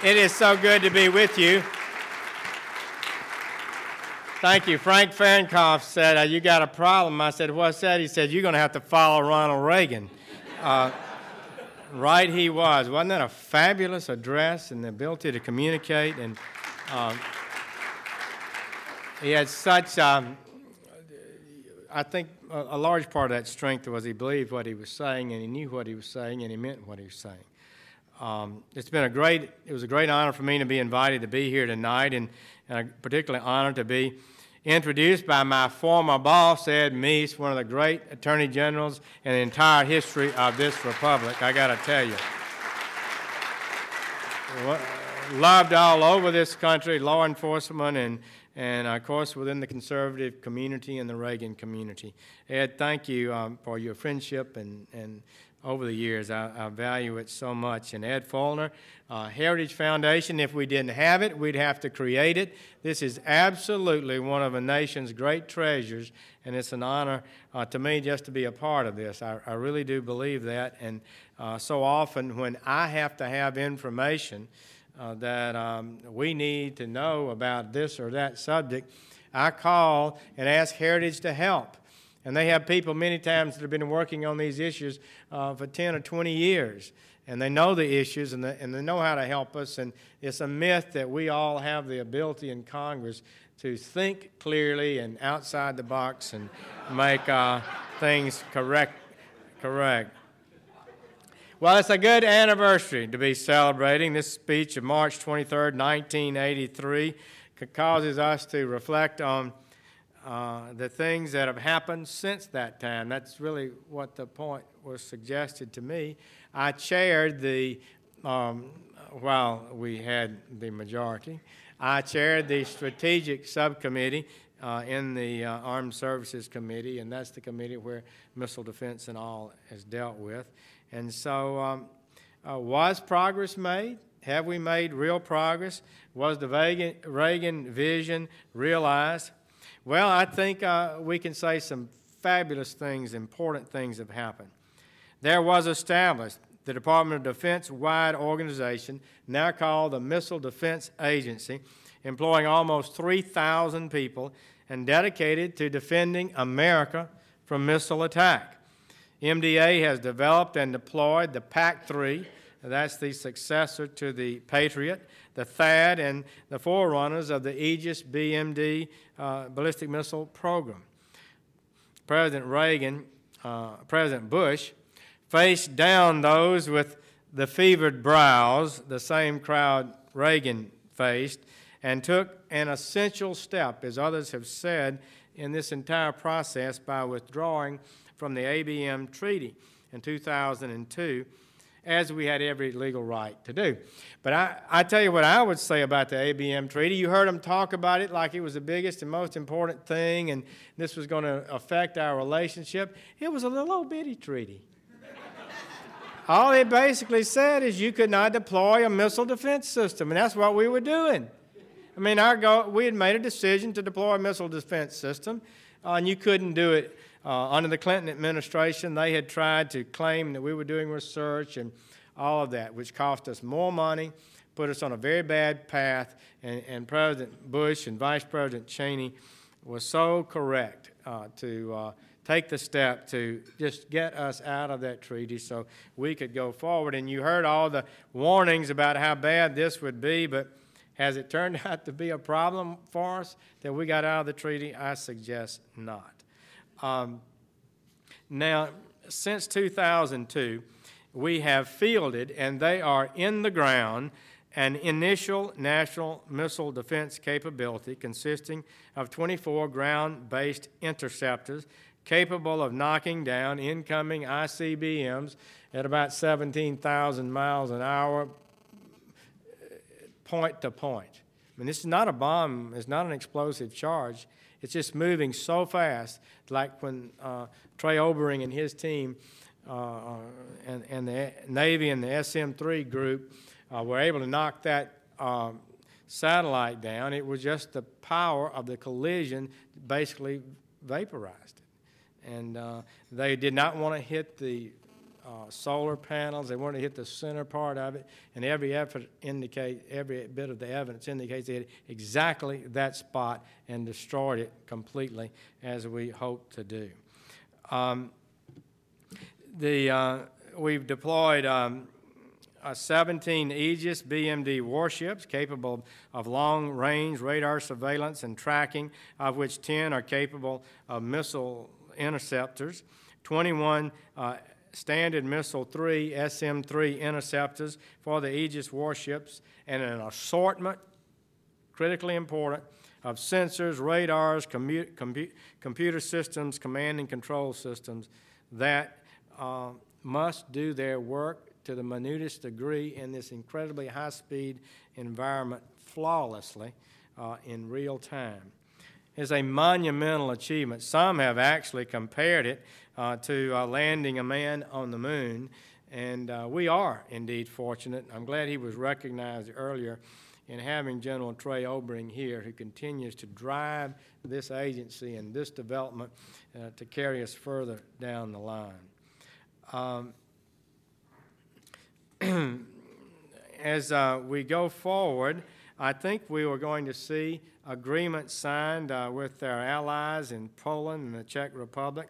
It is so good to be with you. Thank you. Frank Fahrenkopf said, you got a problem. I said, what's that? He said, you're going to have to follow Ronald Reagan. Right he was. Wasn't that a fabulous address and the ability to communicate? And he had such, I think a large part of that strength was he believed what he was saying, and he knew what he was saying, and he meant what he was saying. It was a great honor for me to be invited to be here tonight, and a particularly honored to be introduced by my former boss, Ed Meese, one of the great attorney generals in the entire history of this republic. I got to tell you, loved all over this country, law enforcement, and of course within the conservative community and the Reagan community. Ed, thank you for your friendship and over the years. I value it so much. And Ed Follner, Heritage Foundation, if we didn't have it, we'd have to create it. This is absolutely one of a nation's great treasures, and it's an honor to me just to be a part of this. I really do believe that, and so often when I have to have information that we need to know about this or that subject, I call and ask Heritage to help. And they have people many times that have been working on these issues for 10 or 20 years. And they know the issues, and they know how to help us. And it's a myth that we all have the ability in Congress to think clearly and outside the box and make things correct. Well, it's a good anniversary to be celebrating. This speech of March 23rd, 1983 causes us to reflect on the things that have happened since that time. That's really what the point was suggested to me. I chaired while we had the majority, I chaired the strategic subcommittee in the Armed Services Committee, and that's the committee where missile defense and all is dealt with. And so was progress made? Have we made real progress? Was the Reagan vision realized? Well, I think we can say some fabulous things, important things have happened. There was established the Department of Defense-wide organization, now called the Missile Defense Agency, employing almost 3,000 people and dedicated to defending America from missile attack. MDA has developed and deployed the PAC-3, that's the successor to the Patriot, the THAAD, and the forerunners of the Aegis BMD ballistic missile program. President Bush faced down those with the fevered brows, the same crowd Reagan faced, and took an essential step, as others have said, in this entire process by withdrawing from the ABM Treaty in 2002, as we had every legal right to do. But I tell you what I would say about the ABM Treaty. You heard them talk about it like it was the biggest and most important thing, and this was going to affect our relationship. It was a little old bitty treaty. All it basically said is you could not deploy a missile defense system, and that's what we were doing. I mean, we had made a decision to deploy a missile defense system, and you couldn't do it. Under the Clinton administration, they had tried to claim that we were doing research and all of that, which cost us more money, put us on a very bad path, and President Bush and Vice President Cheney was so correct to take the step to just get us out of that treaty so we could go forward. And you heard all the warnings about how bad this would be, but has it turned out to be a problem for us that we got out of the treaty? I suggest not. Now, since 2002, we have fielded, and they are in the ground, an initial national missile defense capability consisting of 24 ground-based interceptors capable of knocking down incoming ICBMs at about 17,000 miles an hour, point to point. I mean, this is not a bomb. It's not an explosive charge. It's just moving so fast, like when Trey Obering and his team and the Navy and the SM-3 group were able to knock that satellite down. It was just the power of the collision basically vaporized it. And they did not want to hit the solar panels. They wanted to hit the center part of it, and every bit of the evidence indicates they hit exactly that spot and destroyed it completely, as we hope to do. We've deployed 17 Aegis BMD warships capable of long-range radar surveillance and tracking, of which 10 are capable of missile interceptors, 21 Standard Missile 3 SM-3 interceptors for the Aegis warships, and an assortment, critically important, of sensors, radars, computer systems, command and control systems that must do their work to the minutest degree in this incredibly high-speed environment flawlessly in real time. It's a monumental achievement. Some have actually compared it to landing a man on the moon, and we are indeed fortunate. I'm glad he was recognized earlier in having General Trey Obering here, who continues to drive this agency and this development to carry us further down the line. As we go forward, I think we are going to see agreements signed with our allies in Poland and the Czech Republic,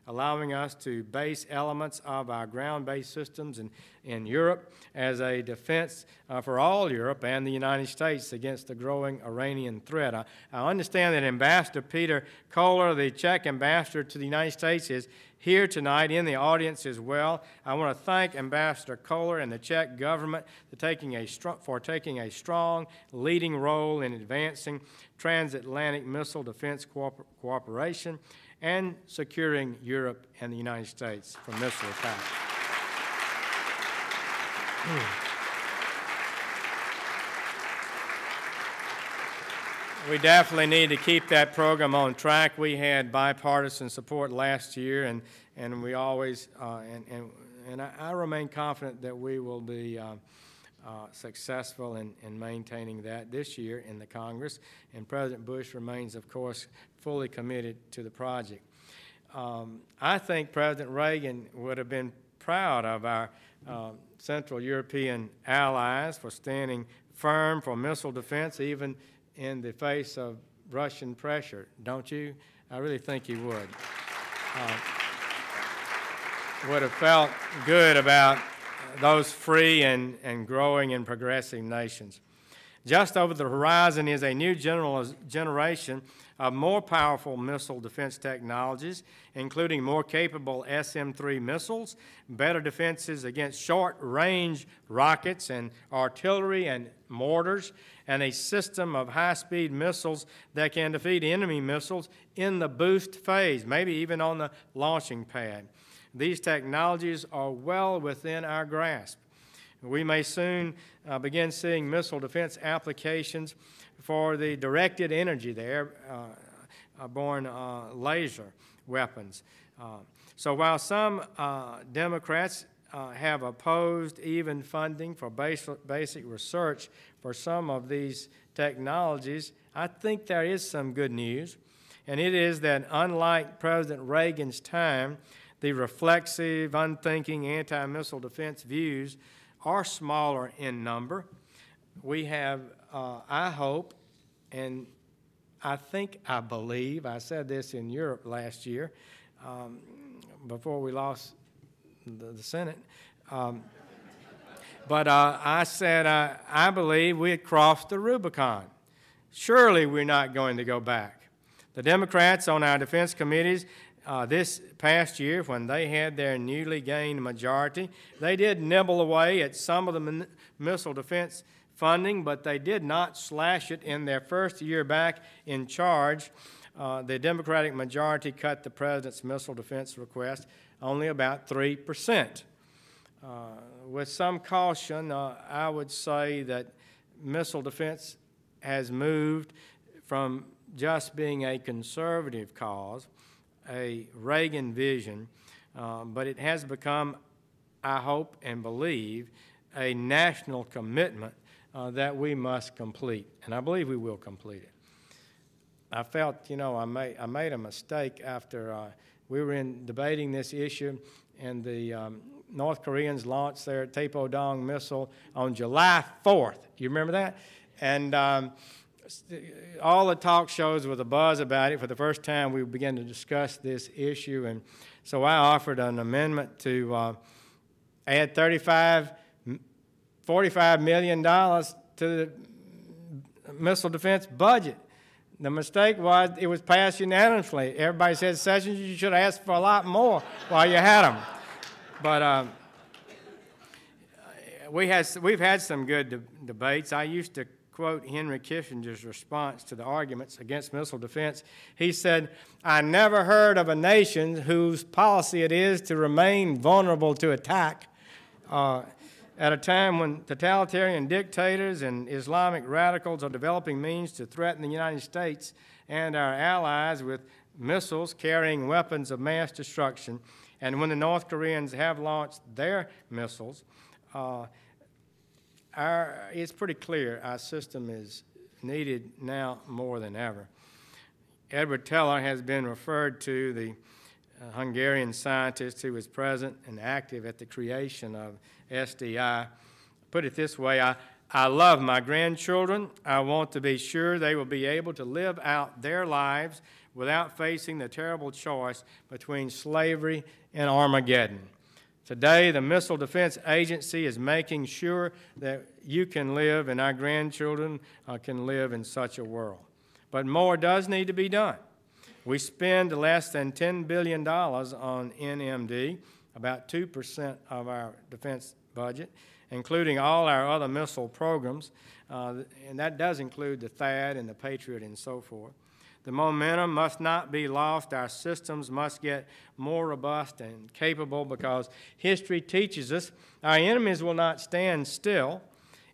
allowing us to base elements of our ground-based systems in Europe as a defense for all Europe and the United States against the growing Iranian threat. I understand that Ambassador Peter Kohler, the Czech ambassador to the United States, is here tonight in the audience as well. I want to thank Ambassador Kohler and the Czech government for taking a strong leading role in advancing transatlantic missile defense cooperation and securing Europe and the United States from missile attack. We definitely need to keep that program on track. We had bipartisan support last year, and we always, and I remain confident that we will be successful in maintaining that this year in the Congress, and President Bush remains, of course, fully committed to the project. I think President Reagan would have been proud of our Central European allies for standing firm for missile defense, even in the face of Russian pressure, don't you? I really think he would. Would have felt good about those free and growing and progressive nations. Just over the horizon is a new generation of more powerful missile defense technologies, including more capable SM-3 missiles, better defenses against short-range rockets and artillery and mortars, and a system of high-speed missiles that can defeat enemy missiles in the boost phase, maybe even on the launching pad. These technologies are well within our grasp. We may soon begin seeing missile defense applications for the directed energy, the airborne laser weapons. So while some Democrats have opposed even funding for basic research for some of these technologies, I think there is some good news, and it is that unlike President Reagan's time, the reflexive, unthinking anti-missile defense views are smaller in number. We have, I hope, and I believe, I said this in Europe last year before we lost the Senate, but I said I believe we had crossed the Rubicon. Surely we're not going to go back. The Democrats on our defense committees this past year, when they had their newly gained majority, they did nibble away at some of the missile defense funding, but they did not slash it in their first year back in charge. The Democratic majority cut the president's missile defense request only about 3%. With some caution, I would say that missile defense has moved from just being a conservative cause, a Reagan vision, but it has become, I hope and believe, a national commitment that we must complete, and I believe we will complete it. I felt, I made a mistake after we were debating this issue, and the North Koreans launched their Taepodong missile on July 4th. You remember that? And all the talk shows with a buzz about it. For the first time, we began to discuss this issue. And so I offered an amendment to add $45 million to the missile defense budget. The mistake was it was passed unanimously. Everybody said, Sessions, you should have asked for a lot more while you had them. But we've had some good debates. I used to quote Henry Kissinger's response to the arguments against missile defense. He said, I never heard of a nation whose policy it is to remain vulnerable to attack at a time when totalitarian dictators and Islamic radicals are developing means to threaten the United States and our allies with missiles carrying weapons of mass destruction. And when the North Koreans have launched their missiles, it's pretty clear our system is needed now more than ever. Edward Teller has been referred to, the Hungarian scientist who was present and active at the creation of SDI. Put it this way, I love my grandchildren. I want to be sure they will be able to live out their lives without facing the terrible choice between slavery and Armageddon. Today, the Missile Defense Agency is making sure that you can live and our grandchildren can live in such a world. But more does need to be done. We spend less than $10 billion on NMD, about 2% of our defense budget, including all our other missile programs, and that does include the THAAD and the Patriot and so forth. The momentum must not be lost. Our systems must get more robust and capable because history teaches us our enemies will not stand still.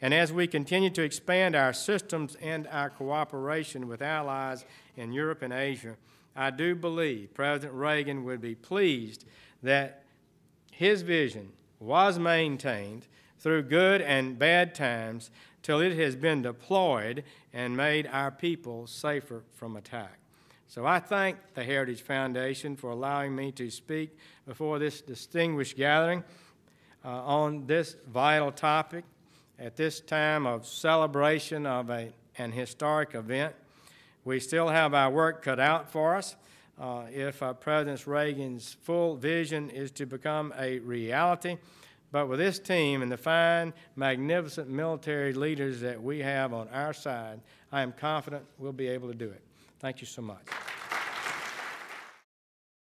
And as we continue to expand our systems and our cooperation with allies in Europe and Asia, I do believe President Reagan would be pleased that his vision was maintained through good and bad times till it has been deployed and made our people safer from attack. So I thank the Heritage Foundation for allowing me to speak before this distinguished gathering on this vital topic at this time of celebration of an historic event. We still have our work cut out for us if President Reagan's full vision is to become a reality. But with this team and the fine, magnificent military leaders that we have on our side, I am confident we'll be able to do it. Thank you so much.